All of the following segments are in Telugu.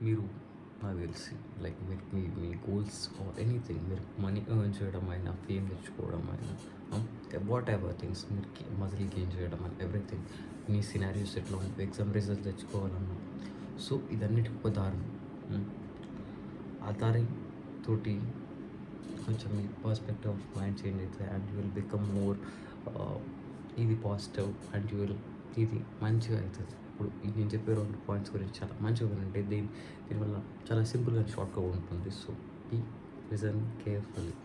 మీరు నాకు తెలిసి లైక్ మీరు మీ గోల్స్ ఆర్ ఎనీథింగ్, మీరు మనీ ఎర్న్ చేయడం అయినా, ఫేమ్ తెచ్చుకోవడం అయినా, వాట్ ఎవర్ థింగ్స్, మీరు మజిల్ గెయిన్ చేయడం అయినా, ఎవ్రీథింగ్, మీ సినారియోస్ ఎట్లా ఉంటుంది, ఎగ్జామ్ రిజల్ట్ తెచ్చుకోవాలన్నా, సో ఇదన్నిటికి ఒక దారి. ఆ దారి తోటి కొంచెం మీ పర్స్పెక్టివ్ ఆఫ్ మైండ్ చేంజ్ అవుతుంది and you will become more ఇది పాజిటివ్ అండ్ యూ విల్ ఇది మంచిగా అవుతుంది. ఇప్పుడు నేను చెప్పే 2 పాయింట్స్ గురించి చాలా మంచిగా వినండి. దీనివల్ల చాలా సింపుల్గా షార్ట్గా ఉంటుంది. సో ఈ లిజన్ కేర్ఫుల్లీ.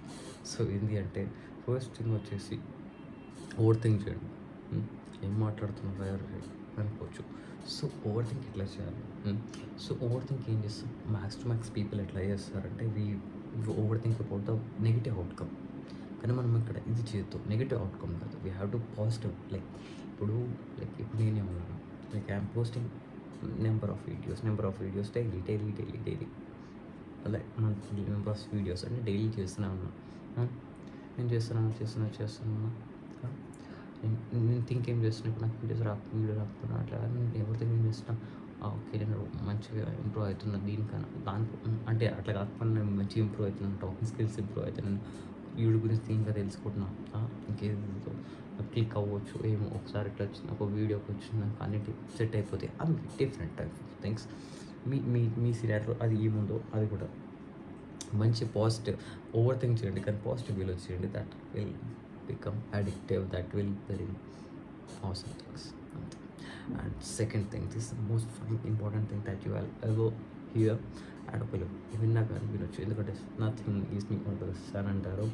సో ఏంటి అంటే ఫస్ట్ థింగ్ వచ్చేసి ఓవర్ థింక్ చేయండి. ఏం మాట్లాడుతున్నారు ఎవరు అనుకోవచ్చు. సో ఓవర్ థింక్ ఎట్లా చేయాలి? సో ఓవర్ థింక్ ఏం చేస్తాం, మ్యాక్స్ టు మ్యాక్స్ పీపుల్ ఎట్లా చేస్తారంటే over think about the negative outcome. కానీ మనం ఇక్కడ ఇది చేద్దాం, నెగిటివ్ అవుట్కమ్ కాదు, we have to positive. Like ఇప్పుడు నేనే ఉన్నాను, like I'm posting number of videos daily అలా మంత్లీ నెంబర్ ఆఫ్ వీడియోస్ అంటే డైలీ చేస్తూనే ఉన్నా. నేను చేస్తున్నా. నేను థింక్ ఏం చేస్తున్నా, ఇప్పుడు నాకు వీడియో రాకుతున్నా అట్లా నేను ఎవరి థింక్ ఏం చేస్తున్నా, ఓకే నేను మంచిగా ఇంప్రూవ్ అవుతున్నా దీనికన్నా అంటే అట్లా కాకపోయినా నేను మంచిగా ఇంప్రూవ్ అవుతున్నాను, టాకింగ్ స్కిల్స్ ఇంప్రూవ్ అవుతున్నాను, వీడి గురించి ఇంకా తెలుసుకుంటున్నా, ఇంకేదో క్లిక్ అవ్వచ్చు ఏమో, ఒకసారి ఇట్లా వచ్చింది ఒక వీడియోకి వచ్చింది నాకు అన్నిటి సెట్ అయిపోతాయి. అవి డిఫరెంట్ టైప్ ఆఫ్ థింగ్స్. మీ సినారియోలో అది ఏముందో అది కూడా మంచి పాజిటివ్ ఓవర్ థింక్ చేయండి, కానీ పాజిటివ్ వేలో చేయండి. That will become addictive, that will very awesome things. And second thing, this is the most important thing that you will ever hear. And ఒకళ్ళు విన్నాక వినొచ్చు, ఎందుకంటే నథింగ్ ఈజ్ మీ పర్పస్ అని అంటారు.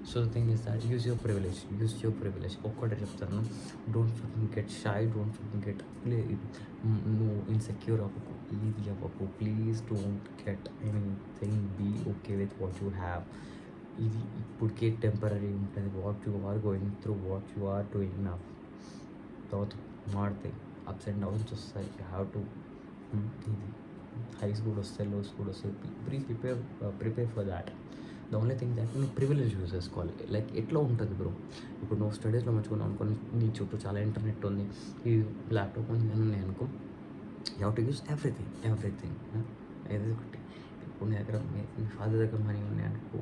So the thing is that use your privilege. ఒక్కటే చెప్తాను, don't fucking get shy, don't fucking get నువ్వు ఇన్సెక్యూర్ అవ్వకు, ఇది అవ్వకు, please don't get anything, be okay with what you have. ఇది ఇప్పటికే టెంపరీ ఉంటుంది. What you are going through, what you are doing now, తర్వాత మారుతాయి, అప్స్ అండ్ డౌన్స్ వస్తాయి. యూ హ్యావ్ టు ఇది హైస్ కూడా వస్తాయి, లోస్ కూడా వస్తాయి. Prepare for that. The only thing that నువ్వు ప్రివిలేజ్ యూజ్ చేసుకోవాలి. లైక్ ఎట్లా ఉంటుంది బ్రో, ఇప్పుడు నువ్వు స్టడీస్లో మంచుకున్నావు అనుకో, నీ చుట్టూ చాలా ఇంటర్నెట్ ఉంది, ఈ ల్యాప్టాప్ ఉంది అని ఉన్నాయి అనుకో, you have to use everything. ఏది ఒకటి, ఇప్పుడు నీ దగ్గర మీ ఫాదర్ దగ్గర మనీ ఉన్నాయి అనుకో,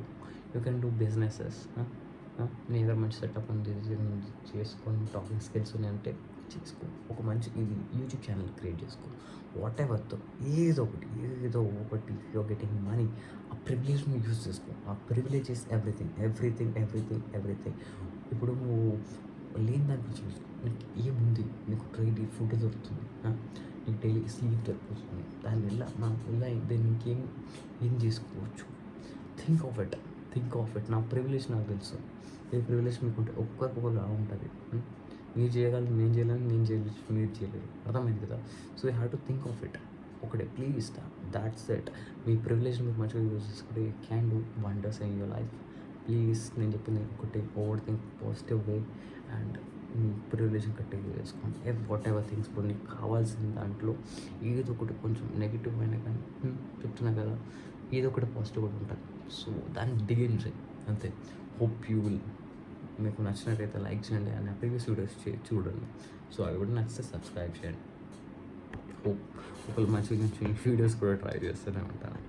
యూ కెన్ డూ బిజినెసెస్. నీ దగ్గర మంచి సెటప్ ఉంది, చేసుకొని టాకింగ్ స్కిల్స్ ఉన్నాయంటే చేసుకో. ఒక మంచి ఇది యూట్యూబ్ ఛానల్ క్రియేట్ చేసుకో. వాట్ ఎవర్తో ఏదో ఒకటి యూఆర్ గెటింగ్ మనీ, ఆ ప్రివిలేజ్ని యూజ్ చేసుకో. ఆ ప్రివిలేజ్ ఇస్ ఎవ్రీథింగ్. ఇప్పుడు నువ్వు లేని దాని గురించి చూసుకో. నీకు ఏముంది, నీకు డైలీ ఫుడ్ దొరుకుతుంది, నీకు డైలీ స్లీప్ దొరుకుతుంది, దానివల్ల దాన్ని ఏం చేసుకోవచ్చు. Think of it. నా ప్రివిలేజ్ నాకు తెలుసు, ఏ ప్రివిలేజ్ మీకు ఉంటే ఒక్కొక్కలా ఉంటుంది. మీరు చేయగలరు, నేను చేయలేను, మీరు చేయలేరు, అర్థమైంది కదా. So you have to think of it. ఒకటే ప్లీజ్, దాట్స్ ఇట్. మీ ప్రివిలేజ్ మీరు మంచిగా యూజ్ చేసుకుంటే you can do wonders in your life. Please నేను చెప్పింది ఒకటి, over think positive way and మీ ప్రివిలేజ్ కట్టి చేసుకోండి. Whatever things. ఇప్పుడు నీకు కావాల్సిన దాంట్లో ఏదో ఒకటి కొంచెం నెగిటివ్ అయినా కానీ చెప్తున్నా కదా, ఏదో ఒకటి పాజిటివ్ కూడా ఉంటుంది. సో దాన్ని డిగైన్ చేయి అంతే. Hope you will. మీకు నచ్చినట్టయితే లైక్ చేయండి అండ్ నా ప్రీవియస్ వీడియోస్ చూడండి. సో అవి కూడా నచ్చితే సబ్స్క్రైబ్ చేయండి. హోప్ ఒకళ్ళు మంచిగా వీడియోస్ కూడా ట్రై చేస్తూనే ఉంటాను.